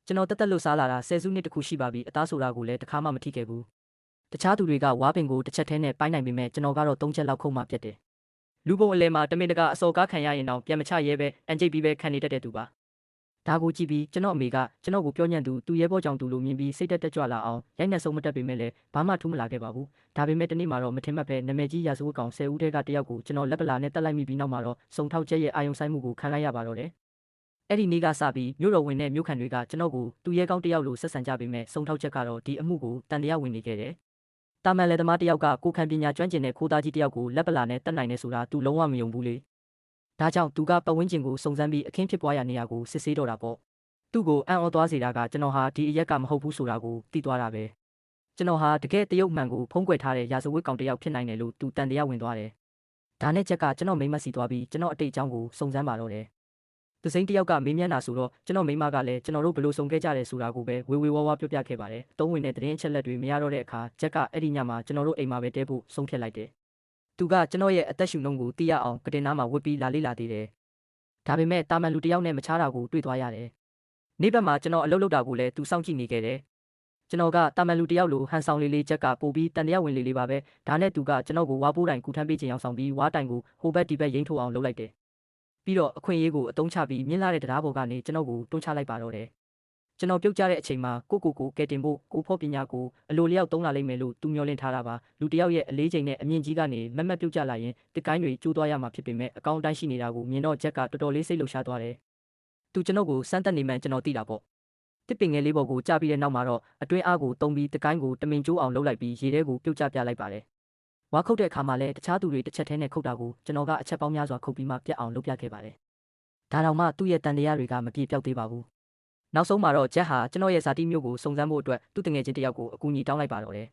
ကျွန်တော်တက်တက်လို့စားလာတာဆယ်စုနှစ်တခုရှိပါပြီအသားဆိုတာကိုလည်းတစ်ခါမှမထိခဲ့ဘူးတခြားသူတွေကဝါပင်ကိုတစ်ချက်တည်းနဲ့ပိုင်းနိုင်ပေမဲ့ကျွန်တော်ကတော့၃ချက်လောက်ခုံမှပြတ်တယ်လူပုံအလဲမှာတမင်တကာအစော်ကားခံရရင်တော့ပြန်မချရဲပဲအန်ကျိတ်ပြီးပဲခံနေတတ်တဲ့သူပါဒါကိုကြည့်ပြီးကျွန်တော်အမေကကျွန်တော်ကိုပြောညံ့သူရဲဘောကြောင့်သူလိုမြင်ပြီးစိတ်တက်ကြွလာအောင်ရိုက်နှက်ဆုံးမတက်ပေမဲ့လည်းဘာမှထူးမလာခဲ့ပါဘူးဒါပေမဲ့တနေ့မှာတော့မထင်မှတ်ပဲနာမည်ကြီးရာဇဝတ်ကောင်10ဦးထဲကတယောက်ကိုကျွန်တော်လက်ပလာနဲ့တက်လိုက်မိပြီးနောက်မှာတော့စုံထောက်ချက်ရဲ့အာယုံဆိုင်မှုကိုခံလိုက်ရပါတော့တယ်အဲ့ဒီနေ့ကစပြီးမြို့တော်ဝင်တဲ့မြို့ခံတွေကကျွန်တော်ကိုသူရဲကောင်းတယောက်လိုဆက်ဆံကြပေမဲ့စုံထောက်ချက်ကတော့ဒီအမှုကိုတန်တရားဝင်နေခဲ့တယ်တာမန်လက်သမားတယောက်ကကိုခံပညာကျွမ်းကျင်တဲ့ခိုးသားကြီးတယောက်ကိုလက်ပလာနဲ့တက်နိုင်နေဆိုတာသူလုံးဝမယုံဘူးလေဒါကြောင့်သူကပတ်ဝန်းကျင်ကိုစုံစမ်းပြီးအခင်းဖြစ်ပွားရာနေရာကိုစစ်ဆေးတော့တာပေါ့သူ့ကိုအံ့ဩသွားစေတာကကျွန်တော်ဟာဒီအရက်ကမဟုတ်ဘူးဆိုတာကိုသိသွားတာပဲကျွန်တော်ဟာတကယ်တရုတ်မှန်ကိုဖုံးကွယ်ထားတဲ့ရာဇဝတ်ကောင်တယောက်ဖြစ်နိုင်တယ်လို့သူတန်တရားဝင်သွားတယ်ဒါနဲ့ချက်ကကျွန်တော်မိမစီသွားပြီးကျွန်တော်အတိတ်အကြောင်းကိုစုံစမ်းပါတော့တယ်သူစိမ့်တယောက်ကမေးမြန်းတာဆိုတော့ကျွန်တော်မိမကလည်းကျွန်တော်တို့ဘယ်လိုဆုံခဲ့ကြတယ်ဆိုတာကိုပဲဝေဝါးပြောပြခဲ့ပါတယ်။တုံးဝင်တဲ့သတင်းအချက်လက်တွေမရတော့တဲ့အခါဂျက်ကအဲ့ဒီညမှာကျွန်တော်တို့အိမ်မှာပဲတဲဖို့ဆုံးဖြတ်လိုက်တယ်။သူကကျွန်တော်ရဲ့အသက်ရှူနှုန်းကိုသိရအောင်ကတင်နားမှာဝတ်ပြီးလာသေးတယ်။ဒါပေမဲ့တာမန်လူတယောက်နဲ့မချားတာကိုတွေ့သွားရတယ်။နေ့ဘက်မှာကျွန်တော်အလုပ်လုပ်တာကိုလည်းသူစောင့်ကြည့်နေခဲ့တယ်။ကျွန်တော်ကတာမန်လူတယောက်လိုဟန်ဆောင်လေးဂျက်ကပို့ပြီးတန်တရားဝင်လေးပါပဲ။ဒါနဲ့သူကကျွန်တော်ကိုဝါပိုးတိုင်ကူထမ်းပေးခြင်းအောင်ဆောင်ပြီးဝါတိုင်ကိုဟိုဘက်ဒီဘက်ရိမ့်ထိုးအောင်လုပ်လိုက်တယ်ပြီးတော့အခွင့်အရေးကိုအတုံးချပြီးမြင့်လာတဲ့တရားပေါ်ကနေကျွန်တော်ကိုတွန်းချလိုက်ပါတော့တယ်ကျွန်တော်ပြုတ်ကြတဲ့အချိန်မှာကိုကဲတင်ဖို့ကိုဖို့ပညာကိုအလိုလျောက်သုံးလာလိမ့်မယ်လို့သူမျှော်လင့်ထားတာပါလူတယောက်ရဲ့အလေးချိန်နဲ့အမြင့်ကြီးကနေမက်ပြုတ်ကြလာရင်တစ်ကိုင်းတွေကျိုးသွားရမှာဖြစ်ပေမဲ့အကောင့်တိုင်းရှိနေတာကိုမြင်တော့ဂျက်ကတော်တော်လေးစိတ်လှုပ်ရှားသွားတယ်သူကျွန်တော်ကိုစမ်းတက်နေမှန်းကျွန်တော်သိတာပေါ့တစ်ပင်ငယ်လေးပေါ်ကိုကြာပြီးတဲ့နောက်မှာတော့အတွင်းအားကိုတုံးပြီးတစ်ကိုင်းကိုတမင်ကျိုးအောင်လှုပ်လိုက်ပြီးရေထဲကိုပြုတ်ကျပြလိုက်ပါတယ်ဝါခုတ်တဲ့အခါမှာလည်းတခြားသူတွေတစ်ချက်တည်းနဲ့ခုတ်တာကိုကျွန်တော်ကအချက်ပေါင်းများစွာခုတ်ပြီးမှပြတ်အောင်လုပ်ပြခဲ့ပါတယ်ဒါတောင်မှသူ့ရဲ့တန်တရားတွေကမပြေပြောက်သေးပါဘူးနောက်ဆုံးမှာတော့ဂျက်ဟာကျွန်တော်ရဲ့ဇာတိမျိုးကိုစုံစမ်းဖို့အတွက်သူ့တငယ်ချင်းတယောက်ကိုအကူအညီတောင်းလိုက်ပါတော့တယ်